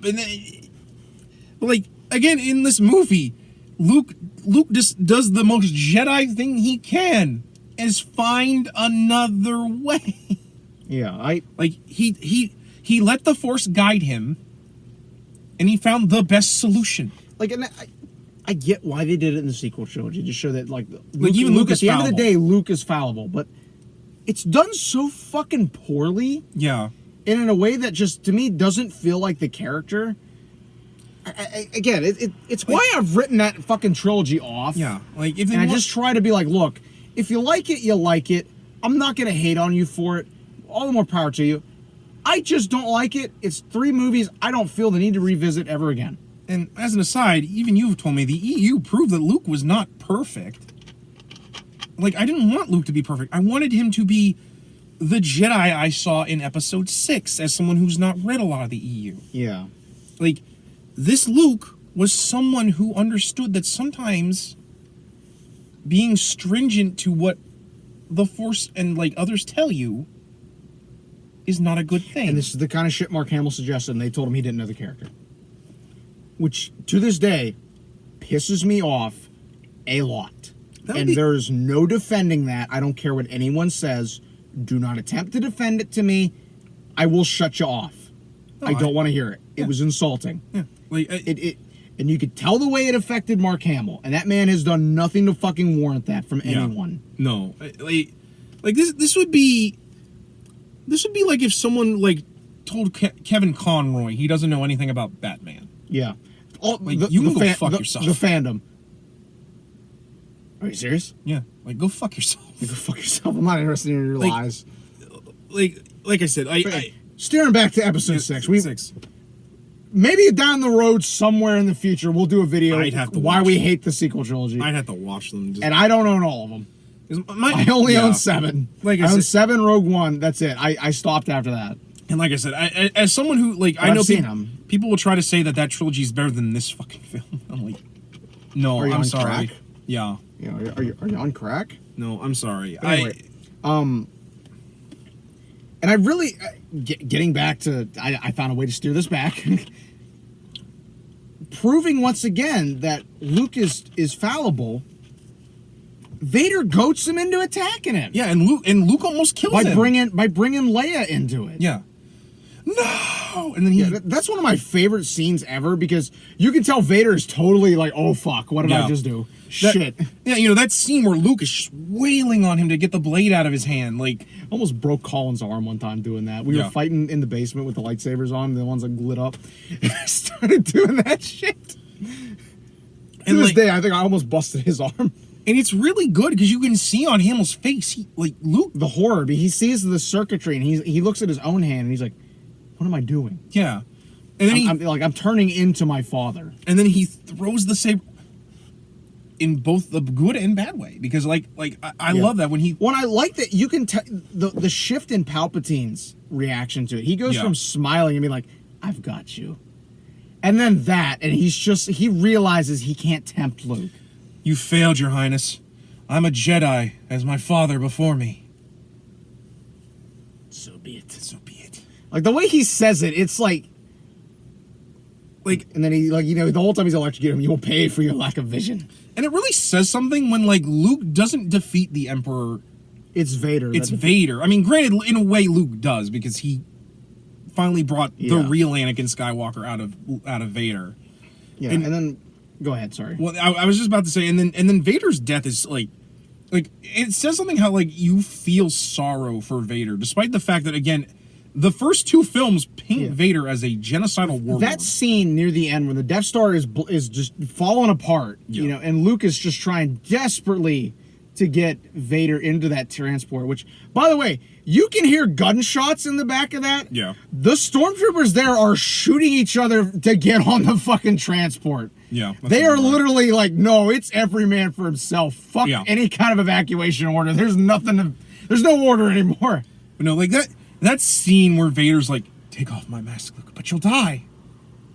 But like, again, in this movie, Luke just does the most Jedi thing he can, is find another way. Yeah, Like, he let the Force guide him, and he found the best solution. like, and I get why they did it in the sequel trilogy, to show that, like even Luke at is the end of the fallible. day, Luke is fallible, but it's done so fucking poorly, Yeah. and in a way that just, to me, doesn't feel like the character. Again, it's why I've written that fucking trilogy off. Yeah. Like, if they And I want- just try to be like, look, if you like it, you like it. I'm not gonna hate on you for it. All the more power to you. I just don't like it. It's 3 movies I don't feel the need to revisit ever again. And as an aside, even you've told me the EU proved that Luke was not perfect. Like, I didn't want Luke to be perfect. I wanted him to be the Jedi I saw in episode 6, as someone who's not read a lot of the EU. Yeah. Like, this Luke was someone who understood that sometimes being stringent to what the Force and, like, others tell you is not a good thing. And this is the kind of shit Mark Hamill suggested, and they told him he didn't know the character. Which, to this day, pisses me off a lot. And there's no defending that. I don't care what anyone says. Do not attempt to defend it to me. I will shut you off. No, I don't want to hear it. It was insulting. Yeah. Like, And you could tell the way it affected Mark Hamill. And that man has done nothing to fucking warrant that from anyone. No. Like this would be like if someone, like, told Kevin Conroy he doesn't know anything about Batman. Yeah. Like, you can go fuck yourself. The fandom. Are you serious? Yeah. Like, go fuck yourself. You go fuck yourself. I'm not interested in your Like, lies. Like I said, I Steering back to episode 6. Six. Maybe down the road somewhere in the future we'll do a video I'd have to why watch we it. hate the sequel trilogy. I'd have to watch them. And I don't own all of them. I only own 7. Like I I own said- 7 Rogue One. That's it. I stopped after that. And like I said, I as someone who, like, I I've know seen 'em. people will try to say that trilogy is better than this fucking film. I'm like, no, Are you I'm on sorry. crack? Yeah, You know, are you on crack? no, I'm sorry. Anyway, and I really getting back to I found a way to steer this back. Proving once again that Luke is fallible. Vader goats him into attacking him. Yeah, and Luke almost kills by him. bringing Leia into it. Yeah. No, and then he. Yeah, that's one of my favorite scenes ever, because you can tell Vader is totally like, oh fuck, what did I just do? Shit. Yeah, you know that scene where Luke is just wailing on him to get the blade out of his hand, like. Almost broke Colin's arm one time doing that. We were fighting in the basement with the lightsabers on, the ones that lit up. And I started doing that shit. To this day, I think I almost busted his arm. And it's really good because you can see on Hamill's face, Luke. The horror, he sees the circuitry and he looks at his own hand and he's like, what am I doing? Yeah. And then I'm turning into my father. And then he throws the saber in both the good and bad way, because I love that when he. When I like that you can tell the shift in Palpatine's reaction to it. He goes from smiling and being like, I've got you. And then that, and he realizes he can't tempt Luke. You failed, Your Highness. I'm a Jedi, as my father before me. So be it. So be it. Like, the way he says it, it's like, and then he, like, you know, the whole time he's electrocuting him, you'll pay for your lack of vision. And it really says something when, like, Luke doesn't defeat the Emperor. It's Vader. It's Vader. I mean, granted, in a way, Luke does, because he finally brought the real Anakin Skywalker out of Vader. Yeah, and then go ahead. Sorry. Well, I was just about to say, and then Vader's death is like it says something how, like, you feel sorrow for Vader, despite the fact that, again, the first two films paint Yeah. Vader as a genocidal warlord. That scene near the end when the Death Star is just falling apart, Yeah. you know, and Luke is just trying desperately to get Vader into that transport, which, by the way, you can hear gunshots in the back of that. Yeah. The stormtroopers there are shooting each other to get on the fucking transport. Yeah. They are literally like, no, it's every man for himself. Fuck any kind of evacuation order. There's no order anymore. But no, like that scene where Vader's like, take off my mask, Luke, but you'll die.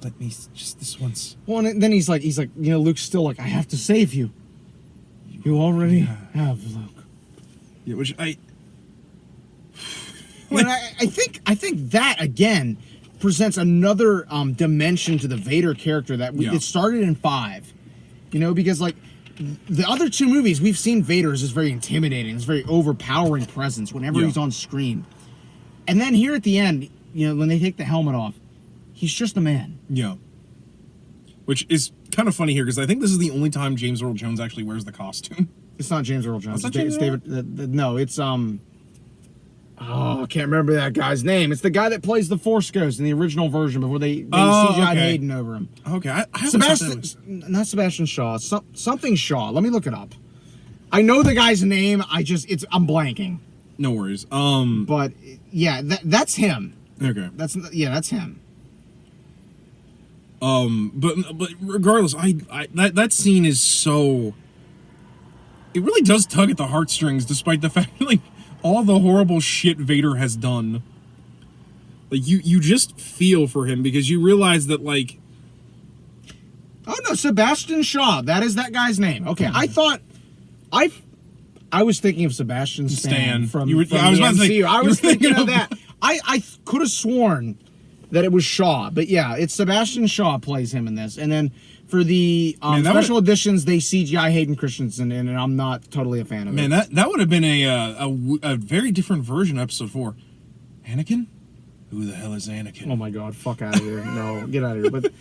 Let me just this once. Well, and then he's like, you know, Luke's still like, I have to save you. You already have, Luke. Yeah, which I think that again presents another dimension to the Vader character that it started in 5, you know, because like the other 2 movies we've seen Vader as this very intimidating, this very overpowering presence whenever he's on screen, and then here at the end, you know, when they take the helmet off, he's just a man. Yeah. Which is kind of funny here because I think this is the only time James Earl Jones actually wears the costume. It's not James Earl Jones. It's David. No, it's oh, I can't remember that guy's name. It's the guy that plays the Force Ghost in the original version before they CGI'd Hayden over him. Okay, I not Sebastian Shaw. Something Shaw. Let me look it up. I know the guy's name. I'm blanking. No worries. But yeah, that's him. Okay. That's him. But regardless, that scene is so. It really does tug at the heartstrings, despite the fact that, like, all the horrible shit Vader has done. Like, you just feel for him because you realize that, like. Oh no, Sebastian Shaw. That is that guy's name. Okay, I thought I was thinking of Sebastian Stan from, I was about to say, I was thinking of that. I could have sworn that it was Shaw, but yeah, it's Sebastian Shaw plays him in this. And then for the special editions, they CGI Hayden Christensen in, and I'm not totally a fan of it. Man, that would have been a very different version of Episode 4. Anakin? Who the hell is Anakin? Oh my God, fuck out of here. No, get out of here. But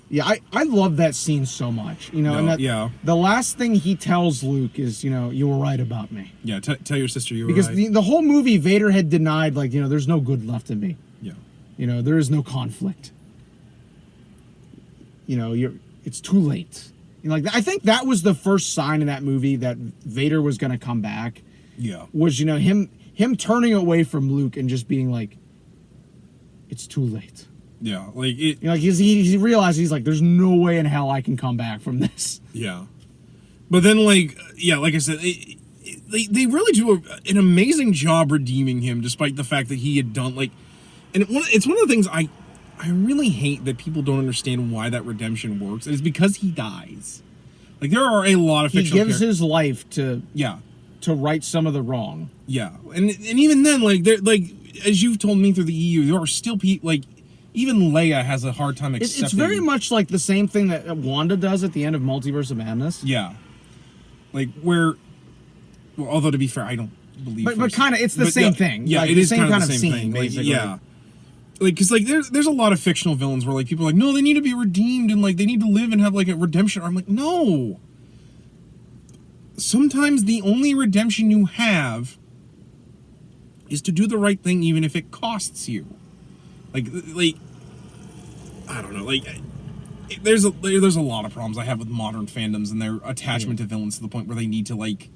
yeah, I love that scene so much. You know, the last thing he tells Luke is, you know, you were right about me. Yeah, tell your sister you were right. Because the whole movie, Vader had denied, like, you know, there's no good left in me. Yeah. You know, there is no conflict. You know, it's too late. You know, like, I think that was the first sign in that movie that Vader was going to come back. Yeah. Was, you know, him turning away from Luke and just being like, it's too late. Yeah, like it. You know, like he realized, he's like, there's no way in hell I can come back from this. Yeah, but then like I said, they really do an amazing job redeeming him, despite the fact that he had done like, and it's one of the things I really hate that people don't understand why that redemption works. It's because he dies. Like there are a lot of fictional he gives his life to right some of the wrong. Yeah, and even then, like they're like, as you've told me through the EU, there are still people like. Even Leia has a hard time accepting. It's very much like the same thing that Wanda does at the end of Multiverse of Madness. Yeah. Like, well, although to be fair, I don't believe... But kind of, it's the same thing. Yeah, like, it is kind of the same scene, thing. basically. Like, yeah. Like, because, like, there's a lot of fictional villains where, like, people are like, no, they need to be redeemed, and, like, they need to live and have, like, a redemption. I'm like, no. Sometimes the only redemption you have is to do the right thing, even if it costs you. Like I don't know, like there's a lot of problems I have with modern fandoms and their attachment to villains to the point where they need to like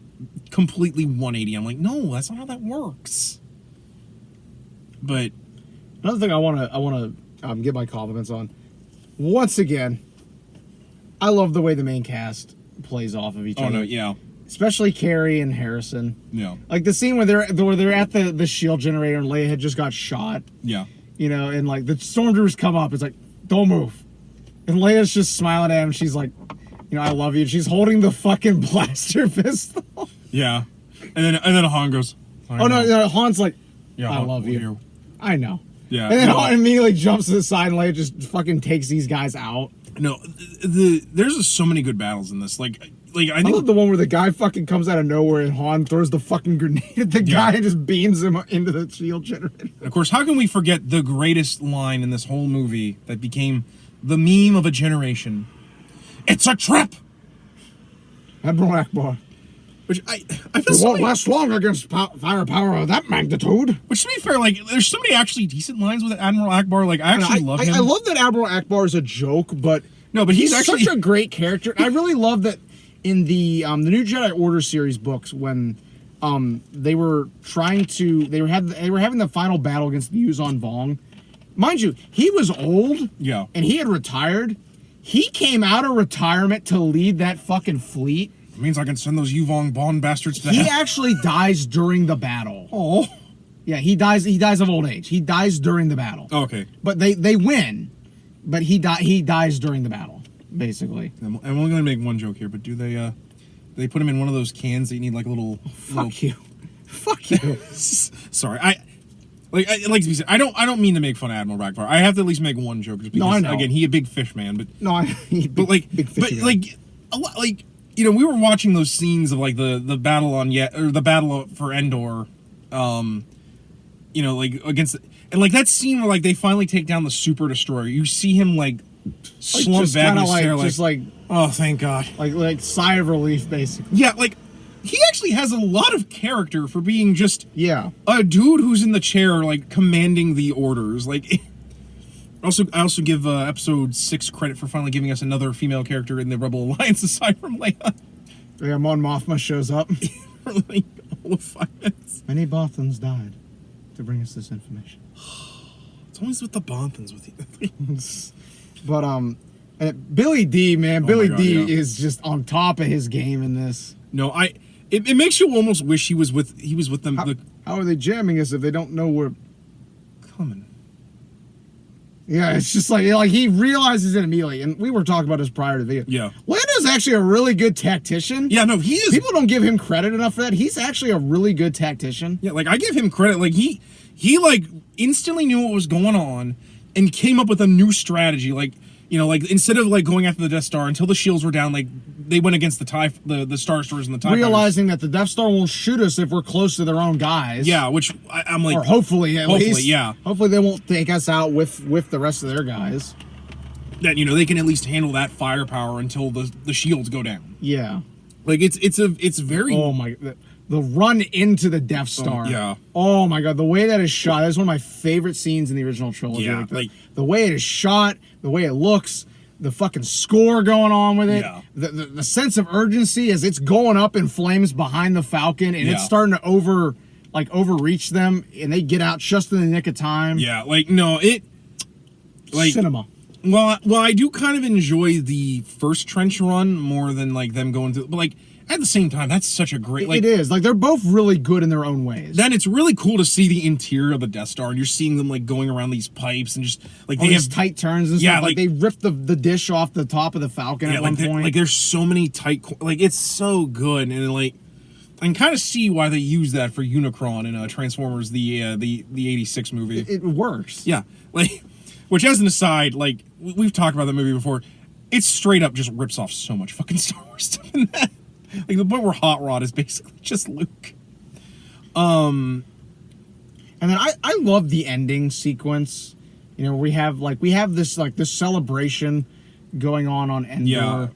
completely 180. I'm like, no, that's not how that works. But another thing I want to give my compliments on, once again, I love the way the main cast plays off of each other. Oh no, yeah. Especially Carrie and Harrison. Yeah. Like the scene where they're at the shield generator and Leia had just got shot. Yeah. You know, and like the stormtroopers come up, it's like, don't move. And Leia's just smiling at him. She's like, you know, I love you. She's holding the fucking blaster pistol. Yeah. And then Han goes, no, Han's like, yeah, I love you. I know. Yeah. And then Han immediately jumps to the side and Leia just fucking takes these guys out. No, there's just so many good battles in this. Like I think love the one where the guy fucking comes out of nowhere and Han throws the fucking grenade at the guy and just beams him into the shield generator. Of course, how can we forget the greatest line in this whole movie that became the meme of a generation? It's a trap! Admiral Akbar. Which I feel It so won't last long against firepower of that magnitude. Which, to be fair, like, there's so many actually decent lines with Admiral Akbar. Like, I actually love him. I love that Admiral Akbar is a joke, but no, but he's actually such a great character. I really love that in the new Jedi Order series books when they were having the final battle against the Yuuzhan Vong. Mind you, he was old. Yeah. And he had retired. He came out of retirement to lead that fucking fleet. It means I can send those Yuvong Bond bastards to He hell. actually dies during the battle. Oh. Yeah, he dies of old age. He dies during the battle. Okay. But they win. But he dies during the battle, basically. I'm only gonna make one joke here, but do they put him in one of those cans that you need like a little Fuck you. Fuck you. Sorry. I like to be said, I don't mean to make fun of Admiral Akbar. I have to at least make one joke just because No, I know. again, he a big fish man, but Big fishy guy. a lot, like, you know, we were watching those scenes of like the battle on the battle for Endor, you know, like against and like that scene where like they finally take down the super destroyer. You see him like slump just back in kinda his chair, just like oh, thank God. like sigh of relief, basically. Yeah, like he actually has a lot of character for being just Yeah. a dude who's in the chair like commanding the orders. Like I also give episode 6 credit for finally giving us another female character in the Rebel Alliance aside from Leia. Yeah, Mon Mothma shows up. For like all of 5 minutes. Many Bothans died to bring us this information. It's always with the Bonthans with you. But and Billy D, man, Oh Billy my God, D yeah. is just on top of his game in this. No, it makes you almost wish he was with them. How are they jamming us if they don't know we're Coming. Yeah, it's just like he realizes it immediately, and we were talking about this prior to the video. Yeah. Lando's actually a really good tactician. Yeah, no, he is. People don't give him credit enough for that. He's actually a really good tactician. Yeah, like I give him credit. Like he like instantly knew what was going on and came up with a new strategy. Like, you know, like instead of like going after the Death Star until the shields were down, like they went against the Star Destroyers and the TIE Realizing that the Death Star won't shoot us if we're close to their own guys. Yeah, which I'm like, or hopefully at least. Yeah. Hopefully they won't take us out with the rest of their guys. that, you know, they can at least handle that firepower until the shields go down. Yeah. Like it's very. Oh my, the run into the Death Star. yeah. Oh my God, the way that is shot. That's one of my favorite scenes in the original trilogy. Yeah, like the way it is shot, the way it looks, the fucking score going on with it, Yeah. the sense of urgency as it's going up in flames behind the Falcon and Yeah. it's starting to overreach them, and they get out just in the nick of time. Yeah, like no, it like cinema. Well, I do kind of enjoy the first trench run more than like them going through. But like at the same time, that's such a great. Like, it is like they're both really good in their own ways. Then it's really cool to see the interior of the Death Star, and you're seeing them like going around these pipes and just like All they these have tight turns and Yeah, stuff. Like they ripped the dish off the top of the Falcon at one point. like there's so many tight. Like it's so good, and like I can kind of see why they use that for Unicron in Transformers the '86 movie. It works. Yeah, like, which as an aside, like we've talked about that movie before, it straight up just rips off so much fucking Star Wars stuff in that. Like the point where Hot Rod is basically just Luke. And then I love the ending sequence. You know, we have this celebration going on Endor. Yeah.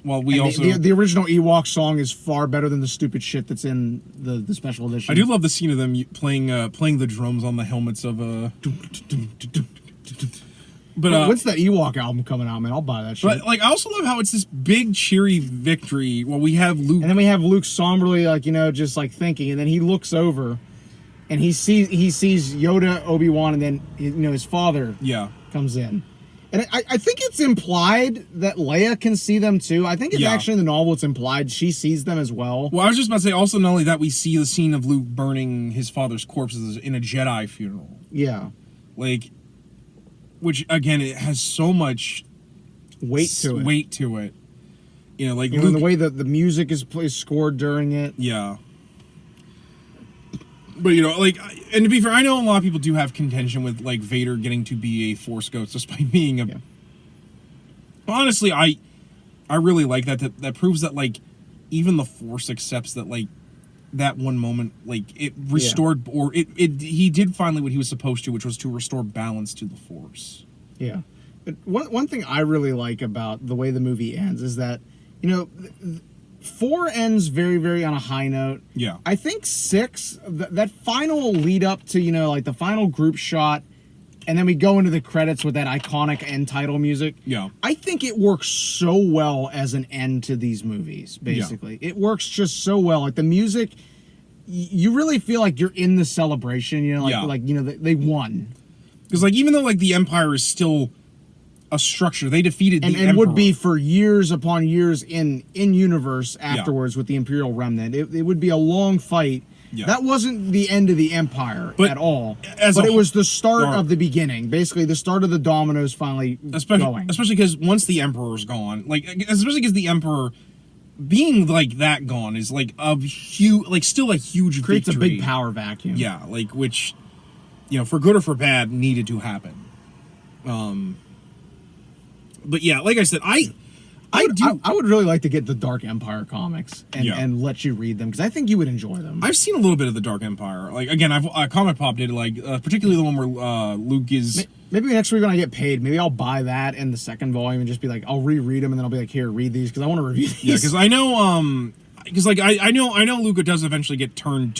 Well, we And also the original Ewok song is far better than the stupid shit that's in the special edition. I do love the scene of them playing the drums on the helmets of But when's that Ewok album coming out, man? I'll buy that shit. But like I also love how it's this big cheery victory while we have Luke. And then we have Luke somberly, like, you know, just like thinking, and then he looks over, and he sees Yoda, Obi-Wan, and then, you know, his father Yeah. comes in. And I think it's implied that Leia can see them too. I think it's Yeah. actually in the novel it's implied she sees them as well. Well, I was just about to say also not only that we see the scene of Luke burning his father's corpses in a Jedi funeral. Yeah. Like, which again it has so much Weight to it. You know, like You know, Luke, the way that the music is scored during it. yeah. But you know, like, and to be fair, I know a lot of people do have contention with like Vader getting to be a Force ghost despite being a. Yeah. Honestly, I really like that. That proves that like even the Force accepts that like that one moment, like it restored or it he did finally what he was supposed to, which was to restore balance to the Force. Yeah. But one thing I really like about the way the movie ends is that, you know, 4 ends very, very on a high note. Yeah. I think 6, that final lead up to, like the final group shot, and then we go into the credits with that iconic end title music. Yeah. I think it works so well as an end to these movies, basically. Yeah. It works just so well. Like the music, you really feel like you're in the celebration, they won. Because, like, even though, like, the Empire is still a structure, they defeated the Emperor. And would be for years upon years in universe afterwards with the Imperial Remnant. It would be a long fight. Yeah. That wasn't the end of the Empire at all. But it was the start of the beginning. Basically, the start of the dominoes finally going. Especially because once the Emperor's gone, like, especially because the Emperor being, like, that gone is, like, a huge, like, still a huge creates victory. A big power vacuum. Yeah, like, which, for good or for bad, needed to happen. But yeah, like I said, I would really like to get the Dark Empire comics and let you read them, because I think you would enjoy them. I've seen a little bit of the Dark Empire. Like, again, Comic Pop did, like, particularly the one where Luke is... Maybe next week when I get paid, maybe I'll buy that and the second volume and just be like, I'll reread them, and then I'll be like, here, read these, because I want to review these. Yeah, because I know, because, like, I know Luke does eventually get turned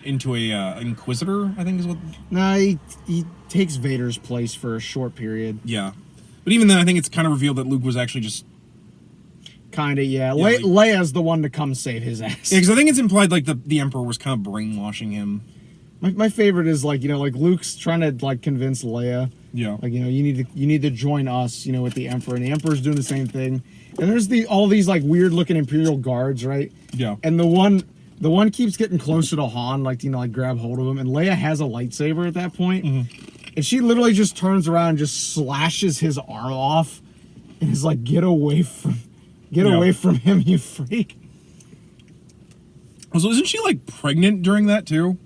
into a Inquisitor, I think is what... Nah, he takes Vader's place for a short period. Yeah. But even then, I think it's kind of revealed that Luke was actually just... Kind of, yeah. Leia's the one to come save his ass. Yeah, because I think it's implied, like, the Emperor was kind of brainwashing him. My favorite is, like, like, Luke's trying to, like, convince Leia. Yeah. Like, you need to join us, with the Emperor. And the Emperor's doing the same thing. And there's all these, like, weird-looking Imperial guards, right? Yeah. And the one keeps getting closer to Han, like, like, grab hold of him. And Leia has a lightsaber at that point. Mm-hmm. And she literally just turns around and just slashes his arm off. And is like, get away from him, you freak. So isn't she, like, pregnant during that, too?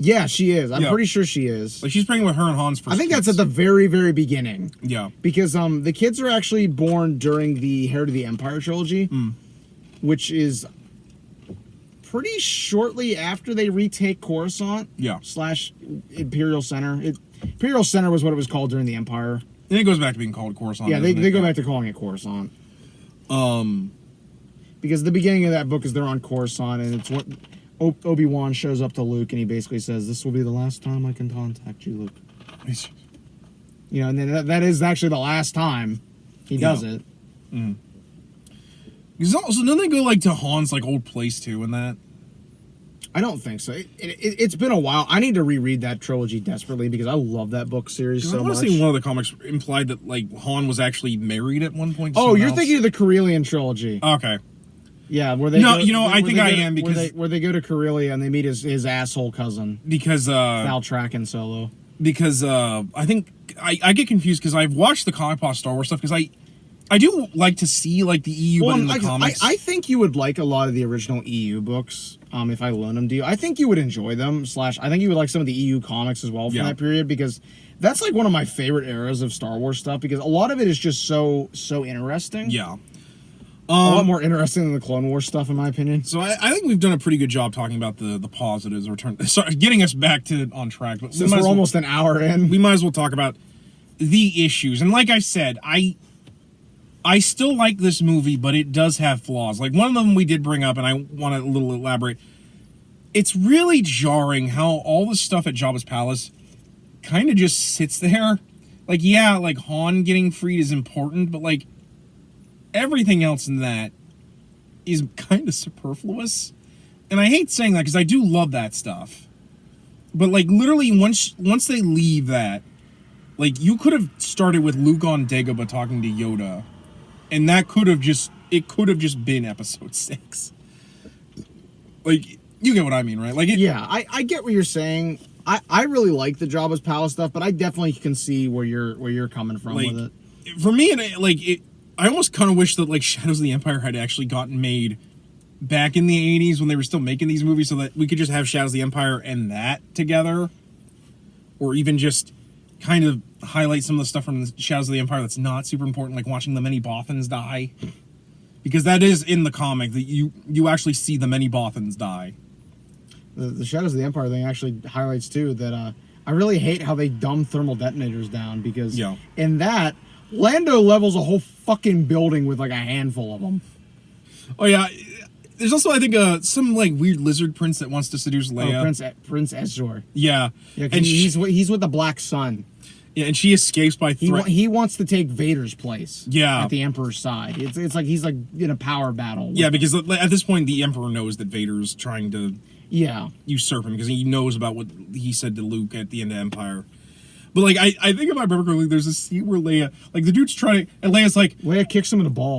Yeah, she is. I'm pretty sure she is. Like, she's pregnant with her and Han's first I think that's at the very, very beginning. Yeah. Because the kids are actually born during the Heir to the Empire trilogy, which is pretty shortly after they retake Coruscant. Yeah. / Imperial Center. Imperial Center was what it was called during the Empire. And it goes back to being called Coruscant. Yeah, they go back to calling it Coruscant. Because the beginning of that book is they're on Coruscant, and it's what Obi-Wan shows up to Luke, and he basically says, "This will be the last time I can contact you, Luke." And then that is actually the last time he does it. Mm. Because also, don't they go, like, to Han's, like, old place, too, in that? I don't think so. It's been a while. I need to reread that trilogy desperately, because I love that book series so much. I want to see one of the comics implied that, like, Han was actually married at one point. Oh, you're thinking of the Corellian trilogy. Okay. Yeah, where they I think I am, because... Where they go to Corellia and they meet his asshole cousin. Because, Valtrak and Solo. Because, I think... I get confused, because I've watched the Comic Pop Star Wars stuff, because I do like to see, like, the EU, but in the comics... I think you would like a lot of the original EU books, if I loan them to you. I think you would enjoy them, / I think you would like some of the EU comics as well from that period, because that's, like, one of my favorite eras of Star Wars stuff, because a lot of it is just so interesting. Yeah. A lot more interesting than the Clone Wars stuff, in my opinion. So I think we've done a pretty good job talking about the positives, getting us back on track. But since we're almost an hour in, we might as well talk about the issues. And like I said, I still like this movie, but it does have flaws. Like, one of them we did bring up, and I want to a little elaborate. It's really jarring how all the stuff at Jabba's palace kind of just sits there. Like, yeah, like, Han getting freed is important, but, like, everything else in that is kind of superfluous. And I hate saying that, because I do love that stuff. But, like, literally, once they leave that, like, you could have started with Luke on Dagobah talking to Yoda. And that could have just been episode 6. Like, you get what I mean, right? Like, yeah, I get what you're saying. I really like the Jabba's palace stuff, but I definitely can see where you're coming from, like, with it. For me, I almost kind of wish that, like, Shadows of the Empire had actually gotten made back in the 80s when they were still making these movies, so that we could just have Shadows of the Empire and that together. Or even just kind of highlight some of the stuff from Shadows of the Empire that's not super important, like watching the many Bothans die. Because that is in the comic, that you actually see the many Bothans die. The Shadows of the Empire thing actually highlights, too, that I really hate how they dumb thermal detonators down, because in that, Lando levels a whole fucking building with, like, a handful of them. Oh, yeah. There's also, I think, some like weird lizard prince that wants to seduce Leia. Prince Ezor. Yeah, Yeah, and he's with the Black Sun. Yeah, and she escapes by threat. He wants to take Vader's place. Yeah, at the Emperor's side. It's like he's like in a power battle. Yeah, because at this point the Emperor knows that Vader's trying to usurp him because he knows about what he said to Luke at the end of Empire. But like I think if I remember correctly, there's a scene where Leia, like the dude's trying, and Leia's like, Leia kicks him in the ball.